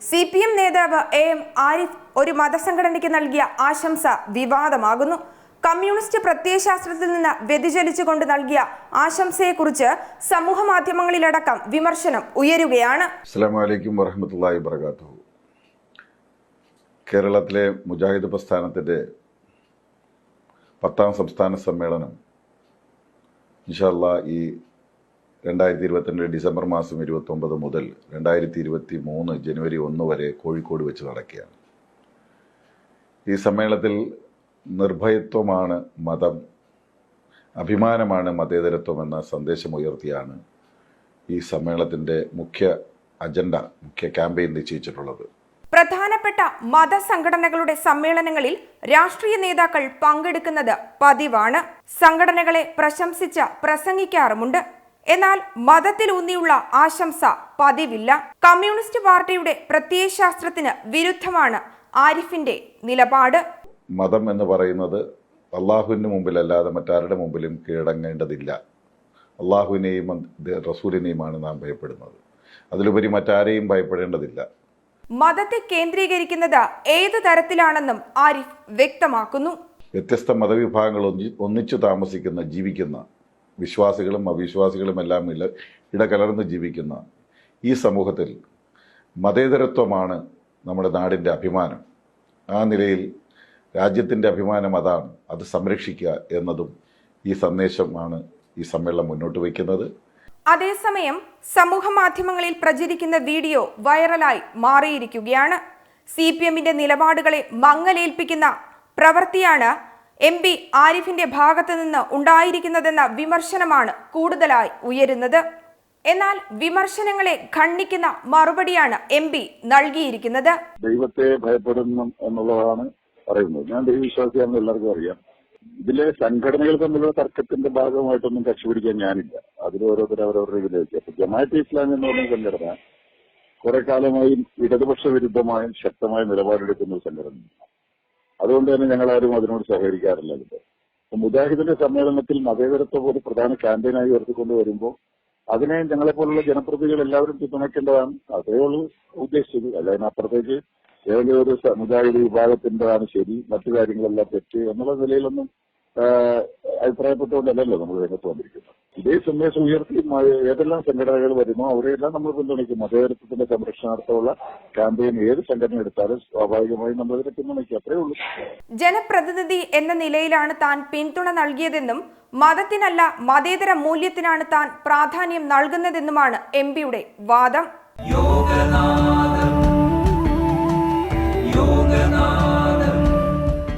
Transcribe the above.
CPM നേതാവ് AM Arif ഒരു മതസംഘടനയ്ക്ക് നൽകിയ ആശംസ വിവാദമാകുന്നു. കമ്മ്യൂണിസ്റ്റ് പ്രത്യയശാസ്ത്രത്തിൽ നിന്ന് വ്യതിചലിച്ചുകൊണ്ട് നൽകിയ ആശംസയെക്കുറിച്ച് സമൂഹ മാധ്യമങ്ങളിലടക്കം വിമർശനം ഉയരുകയാണ്. അസ്സലാമു അലൈക്കും വറഹ്മത്തുള്ളാഹി വബറകാതുഹു. കേരളത്തിലെ മുജാഹിദ് പ്രസ്ഥാനത്തിന്റെ 10ാം സംസ്ഥാന സമ്മേളനം ഇൻഷാ അല്ലാഹ് ഈ 2022 ഡിസംബർ മാസം 29 മുതൽ 2023 ജനുവരി 1 വരെ കോഴിക്കോട് വെച്ച് നടക്കുകയാണ്. ഈ സമ്മേളനത്തിൽ നിർഭയത്വമാണ് മതം, അഭിമാനമാണ് മതേതരത്വം എന്ന സന്ദേശമുയർത്തിയാണ് ഈ സമ്മേളനത്തിന്റെ മുഖ്യ ക്യാമ്പയിൻ നിശ്ചയിച്ചിട്ടുള്ളത്. പ്രധാനപ്പെട്ട മതസംഘടനകളുടെ സമ്മേളനങ്ങളിൽ രാഷ്ട്രീയ നേതാക്കൾ പങ്കെടുക്കുന്നത് പതിവാണ്. സംഘടനകളെ പ്രശംസിച്ച് പ്രസംഗിക്കാറുമുണ്ട്. എന്നാൽ മതത്തിലൂന്നിയുള്ള ആശംസ പതിവില്ല. കമ്മ്യൂണിസ്റ്റ് പാർട്ടിയുടെ പ്രത്യയശാസ്ത്രത്തിന് വിരുദ്ധമാണ് ആരിഫിന്റെ നിലപാട്. മതം എന്ന് പറയുന്നത് അള്ളാഹുവിന് മുമ്പിലല്ലാതെ മറ്റാരുടെ മുമ്പിലും കീഴടങ്ങേണ്ടതില്ല. അള്ളാഹുവിനെയും റസൂലിനെയുമാണ് നാം ഭയപ്പെടുന്നത്. അതിലുപരി മറ്റാരെയും ഭയപ്പെടേണ്ടതില്ല. മതത്തെ കേന്ദ്രീകരിക്കുന്നത് ഏത് തരത്തിലാണെന്നും ആരിഫ് വ്യക്തമാക്കുന്നു. വ്യത്യസ്ത മതവിഭാഗങ്ങൾ ഒന്നിച്ചു താമസിക്കുന്ന, ജീവിക്കുന്ന, വിശ്വാസികളും അവിശ്വാസികളും എല്ലാം ഇടകലർന്ന് ജീവിക്കുന്ന ഈ സമൂഹത്തിൽ മതേതരത്വമാണ് നമ്മുടെ നാടിൻ്റെ അഭിമാനം. ആ നിലയിൽ രാജ്യത്തിൻ്റെ അഭിമാനം അതാണ്. അത് സംരക്ഷിക്കുക എന്നതും ഈ സന്ദേശമാണ് ഈ സമ്മേളനം മുന്നോട്ട് വയ്ക്കുന്നത്. അതേസമയം സമൂഹ മാധ്യമങ്ങളിൽ പ്രചരിക്കുന്ന വീഡിയോ വൈറലായി മാറിയിരിക്കുകയാണ്. CPMന്റെ നിലപാടുകളെ മങ്ങലേൽപ്പിക്കുന്ന പ്രവൃത്തിയാണ് MP ആരിഫിന്റെ ഭാഗത്തു നിന്ന് ഉണ്ടായിരിക്കുന്നതെന്ന വിമർശനമാണ് കൂടുതലായി ഉയരുന്നത്. എന്നാൽ വിമർശനങ്ങളെ ഖണ്ഡിക്കുന്ന മറുപടിയാണ് MP നൽകിയിരിക്കുന്നത്. ദൈവത്തെ ഭയപ്പെടുന്നു എന്നുള്ളതാണ് പറയുന്നത്. ഞാൻ ദൈവവിശ്വാസിയാണെന്ന് എല്ലാവർക്കും അറിയാം. ഇതിലെ സംഘടനകൾ തമ്മിലുള്ള തർക്കത്തിന്റെ ഭാഗമായിട്ടൊന്നും കക്ഷി പിടിക്കാൻ ഞാനില്ല. അതിൽ ഓരോരുത്തർ അവരവരുടെ ഇതിലേക്ക്. അപ്പൊ ജമാഅത്തെ ഇസ്ലാമി എന്ന് പറഞ്ഞ സംഘടന കുറെ കാലമായി ഇടതുപക്ഷ വിരുദ്ധമായും ശക്തമായ നിലപാടെടുക്കുന്ന ഒരു സംഘടന. അതുകൊണ്ട് തന്നെ ഞങ്ങളാരും അതിനോട് സഹകരിക്കാറില്ല. അപ്പൊ മുജാഹിദിന്റെ സമ്മേളനത്തിൽ മതേതരത്വം ഒരു പ്രധാന ക്യാമ്പയിനായി ഉയർത്തിക്കൊണ്ട് വരുമ്പോൾ അതിനെ ഞങ്ങളെപ്പോലുള്ള ജനപ്രതിനിധികൾ എല്ലാവരും പിന്തുണയ്ക്കേണ്ടതാണ്. അതേ ഉള്ളൂ ഉദ്ദേശിച്ചത്. അല്ല അതിനപ്പുറത്തേക്ക് ഏതെങ്കിലും ഒരു മുജാഹിദ് വിഭാഗത്തിൻ്റെതാണ് ശരി, മറ്റു കാര്യങ്ങളെല്ലാം തെറ്റ് എന്നുള്ള നിലയിലൊന്നും അഭിപ്രായപ്പെട്ടുകൊണ്ടല്ലല്ലോ നമ്മൾ രംഗത്ത് വന്നിരിക്കുന്നത്. ഇതേ സന്ദേശം ഉയർത്തി ഏതെല്ലാം സംഘടനകൾ വരുന്നോ അവരെല്ലാം നമ്മൾ പിന്തുണയ്ക്കും. മതേതരത്വത്തിന്റെ സംരക്ഷണാർത്ഥമുള്ള ക്യാമ്പയിൻ ഏത് സംഘടന എടുത്താലും സ്വാഭാവികമായും നമ്മൾ അതിനെ പിന്തുണയ്ക്കും. അത്രേ ഉള്ളൂ. ജനപ്രതിനിധി എന്ന നിലയിലാണ് താൻ പിന്തുണ നൽകിയതെന്നും മതത്തിനല്ല മതേതര മൂല്യത്തിനാണ് താൻ പ്രാധാന്യം നൽകുന്നതെന്നുമാണ് MP യുടെ വാദം.